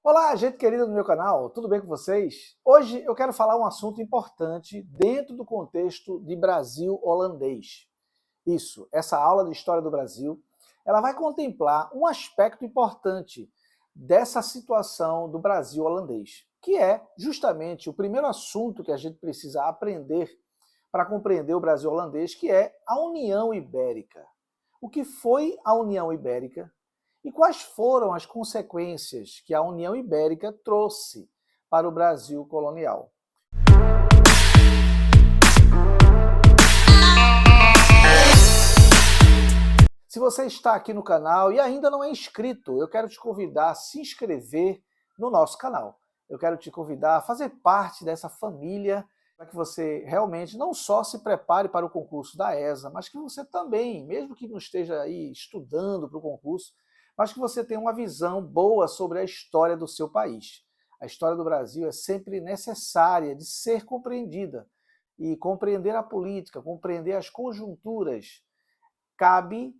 Olá, gente querida do meu canal, tudo bem com vocês? Hoje eu quero falar um assunto importante dentro do contexto de Brasil holandês. Isso, essa aula de História do Brasil, ela vai contemplar um aspecto importante dessa situação do Brasil holandês, que é justamente o primeiro assunto que a gente precisa aprender para compreender o Brasil holandês, que é a União Ibérica. O que foi a União Ibérica? E quais foram as consequências que a União Ibérica trouxe para o Brasil colonial? Se você está aqui no canal e ainda não é inscrito, eu quero te convidar a se inscrever no nosso canal. Eu quero te convidar a fazer parte dessa família para que você realmente não só se prepare para o concurso da ESA, mas que você também, mesmo que não esteja aí estudando para o concurso, mas que você tenha uma visão boa sobre a história do seu país. A história do Brasil é sempre necessária de ser compreendida. E compreender a política, compreender as conjunturas, cabe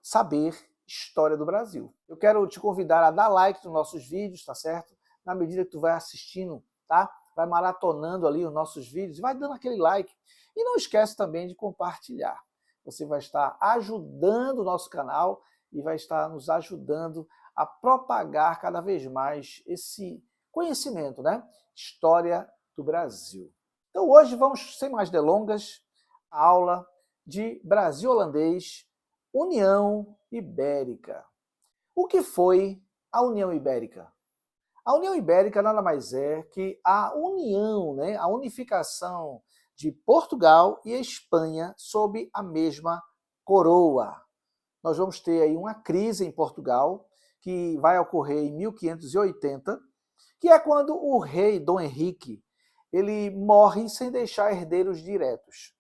saber história do Brasil. Eu quero te convidar a dar like nos nossos vídeos, tá certo? Na medida que tu vai assistindo, tá? Vai maratonando ali os nossos vídeos, vai dando aquele like. E não esquece também de compartilhar. Você vai estar ajudando o nosso canal e vai estar nos ajudando a propagar cada vez mais esse conhecimento, né? História do Brasil. Então hoje vamos, sem mais delongas, a aula de Brasil holandês, União Ibérica. O que foi a União Ibérica? A União Ibérica nada mais é que a união, né, a unificação de Portugal e Espanha sob a mesma coroa. Nós vamos ter aí uma crise em Portugal, que vai ocorrer em 1580, que é quando o rei Dom Henrique ele morre sem deixar herdeiros diretos.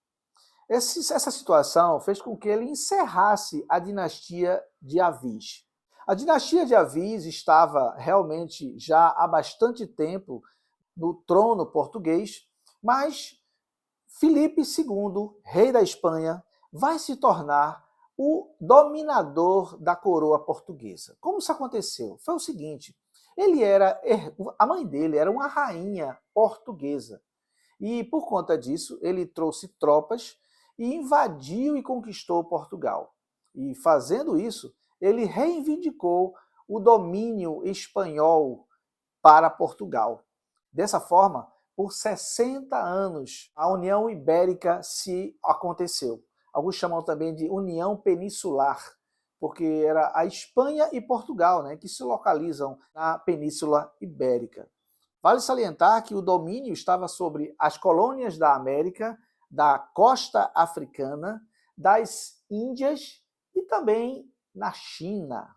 Essa situação fez com que ele encerrasse a dinastia de Avis. A dinastia de Avis estava realmente já há bastante tempo no trono português, mas Filipe II, rei da Espanha, vai se tornar o dominador da coroa portuguesa. Como isso aconteceu? Foi o seguinte, a mãe dele era uma rainha portuguesa, e por conta disso ele trouxe tropas e invadiu e conquistou Portugal. E fazendo isso, ele reivindicou o domínio espanhol para Portugal. Dessa forma, por 60 anos, a União Ibérica se aconteceu. Alguns chamam também de União Peninsular, porque era a Espanha e Portugal, né, que se localizam na Península Ibérica. Vale salientar que o domínio estava sobre as colônias da América, da costa africana, das Índias e também na China.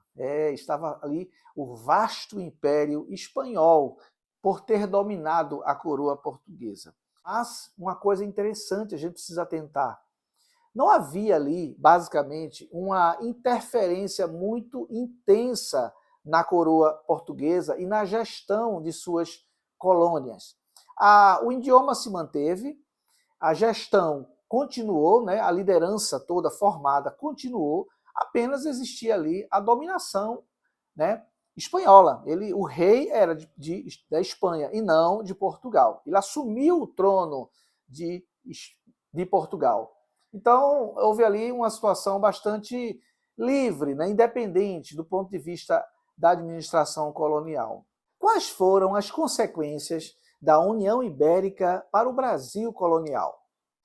Estava ali o vasto Império Espanhol, por ter dominado a coroa portuguesa. Mas uma coisa interessante a gente precisa atentar. Não havia ali, basicamente, uma interferência muito intensa na coroa portuguesa e na gestão de suas colônias. O idioma se manteve, a gestão continuou, né, a liderança toda formada continuou, apenas existia ali a dominação, né, espanhola. O rei era da Espanha e não de Portugal. Ele assumiu o trono de Portugal. Então, houve ali uma situação bastante livre, né, independente do ponto de vista da administração colonial. Quais foram as consequências da União Ibérica para o Brasil colonial?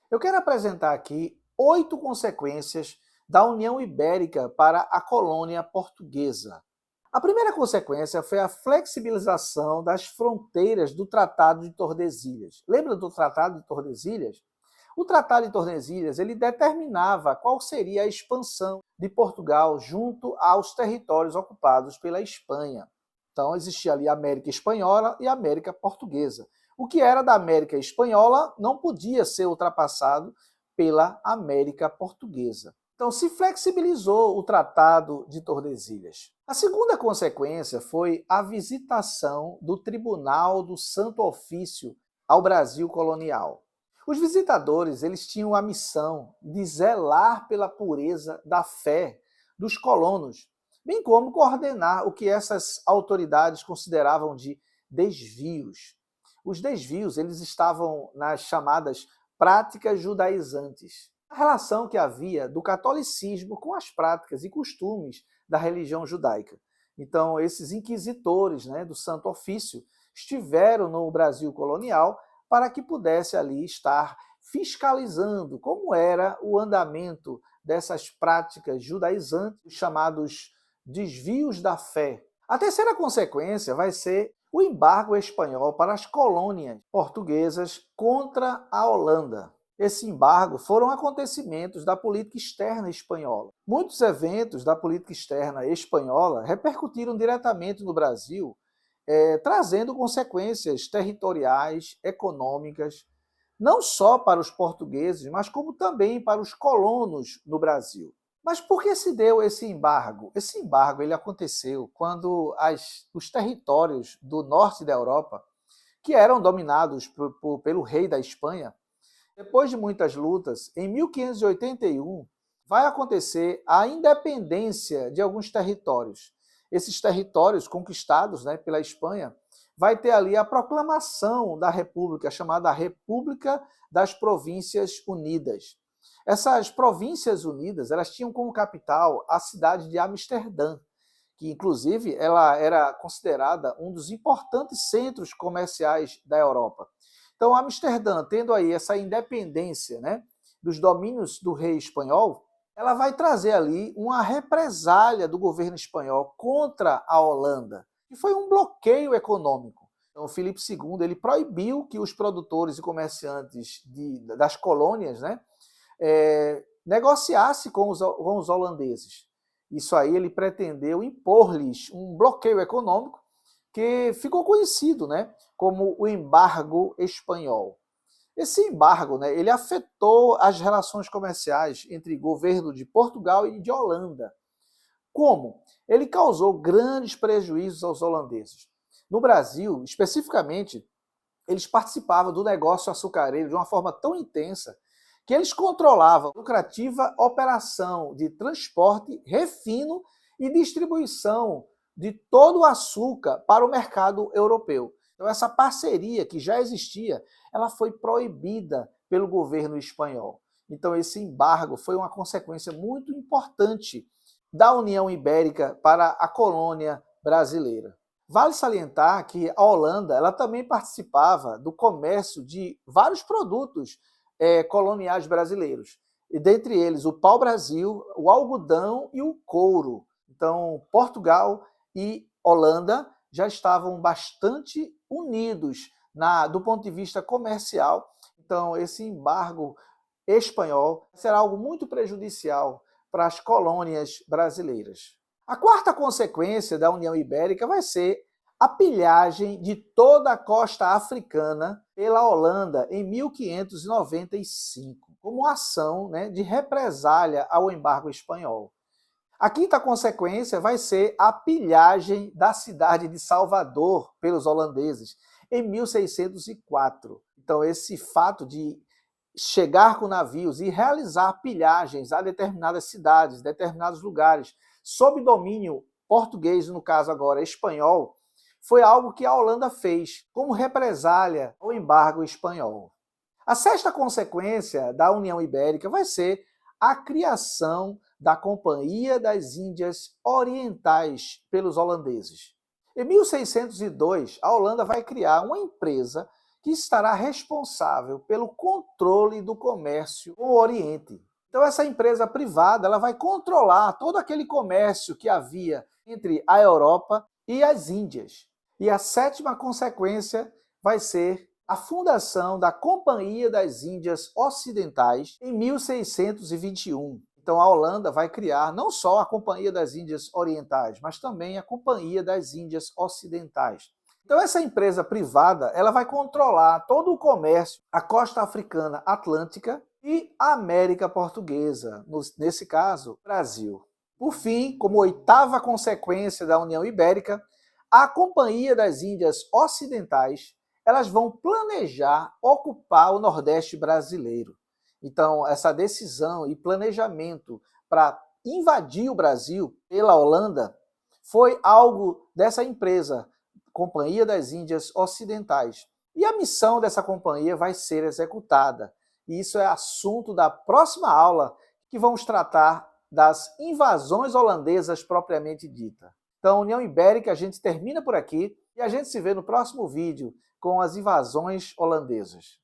Eu quero apresentar aqui 8 consequências da União Ibérica para a colônia portuguesa. A primeira consequência foi a flexibilização das fronteiras do Tratado de Tordesilhas. Lembra do Tratado de Tordesilhas? O Tratado de Tordesilhas ele determinava qual seria a expansão de Portugal junto aos territórios ocupados pela Espanha. Então existia ali a América Espanhola e a América Portuguesa. O que era da América Espanhola não podia ser ultrapassado pela América Portuguesa. Então se flexibilizou o Tratado de Tordesilhas. A segunda consequência foi a visitação do Tribunal do Santo Ofício ao Brasil colonial. Os visitadores eles tinham a missão de zelar pela pureza da fé dos colonos bem como coordenar o que essas autoridades consideravam de desvios. Os desvios eles estavam nas chamadas práticas judaizantes, a relação que havia do catolicismo com as práticas e costumes da religião judaica. Então, esses inquisitores, né, do Santo Ofício estiveram no Brasil colonial para que pudesse ali estar fiscalizando como era o andamento dessas práticas judaizantes, chamados desvios da fé. A terceira consequência vai ser o embargo espanhol para as colônias portuguesas contra a Holanda. Esse embargo foram acontecimentos da política externa espanhola. Muitos eventos da política externa espanhola repercutiram diretamente no Brasil, trazendo consequências territoriais, econômicas, não só para os portugueses, mas como também para os colonos no Brasil. Mas por que se deu esse embargo? Esse embargo ele aconteceu quando os territórios do norte da Europa, que eram dominados pelo rei da Espanha, depois de muitas lutas, em 1581, vai acontecer a independência de alguns territórios. Esses territórios conquistados, né, pela Espanha, vai ter ali a proclamação da República, chamada República das Províncias Unidas. Essas Províncias Unidas, elas tinham como capital a cidade de Amsterdã, que inclusive ela era considerada um dos importantes centros comerciais da Europa. Então, Amsterdã, tendo aí essa independência, né, dos domínios do rei espanhol, ela vai trazer ali uma represália do governo espanhol contra a Holanda, que foi um bloqueio econômico. Então, Filipe II ele proibiu que os produtores e comerciantes das colônias, né, negociassem com os holandeses. Isso aí ele pretendeu impor-lhes um bloqueio econômico que ficou conhecido, né, como o embargo espanhol. Esse embargo, né, ele afetou as relações comerciais entre o governo de Portugal e de Holanda. Como? Ele causou grandes prejuízos aos holandeses. No Brasil, especificamente, eles participavam do negócio açucareiro de uma forma tão intensa que eles controlavam a lucrativa operação de transporte, refino e distribuição de todo o açúcar para o mercado europeu. Então, essa parceria que já existia, ela foi proibida pelo governo espanhol. Então, esse embargo foi uma consequência muito importante da União Ibérica para a colônia brasileira. Vale salientar que a Holanda ela também participava do comércio de vários produtos coloniais brasileiros, e dentre eles o pau-brasil, o algodão e o couro. Então, Portugal e Holanda já estavam bastante unidos do ponto de vista comercial. Então, esse embargo espanhol será algo muito prejudicial para as colônias brasileiras. A quarta consequência da União Ibérica vai ser a pilhagem de toda a costa africana pela Holanda em 1595, como ação, né, de represália ao embargo espanhol. A quinta consequência vai ser a pilhagem da cidade de Salvador pelos holandeses em 1604. Então, esse fato de chegar com navios e realizar pilhagens a determinadas cidades, determinados lugares, sob domínio português, no caso agora espanhol, foi algo que a Holanda fez como represália ao embargo espanhol. A sexta consequência da União Ibérica vai ser a criação da Companhia das Índias Orientais pelos holandeses. Em 1602, a Holanda vai criar uma empresa que estará responsável pelo controle do comércio com o Oriente. Então, essa empresa privada ela vai controlar todo aquele comércio que havia entre a Europa e as Índias. E a sétima consequência vai ser a fundação da Companhia das Índias Ocidentais em 1621. Então, a Holanda vai criar não só a Companhia das Índias Orientais, mas também a Companhia das Índias Ocidentais. Então, essa empresa privada ela vai controlar todo o comércio, a costa africana atlântica e a América Portuguesa, nesse caso, Brasil. Por fim, como oitava consequência da União Ibérica, a Companhia das Índias Ocidentais elas vão planejar ocupar o Nordeste brasileiro. Então, essa decisão e planejamento para invadir o Brasil pela Holanda foi algo dessa empresa, Companhia das Índias Ocidentais. E a missão dessa companhia vai ser executada. E isso é assunto da próxima aula, que vamos tratar das invasões holandesas propriamente dita. Então, União Ibérica, a gente termina por aqui e a gente se vê no próximo vídeo com as invasões holandesas.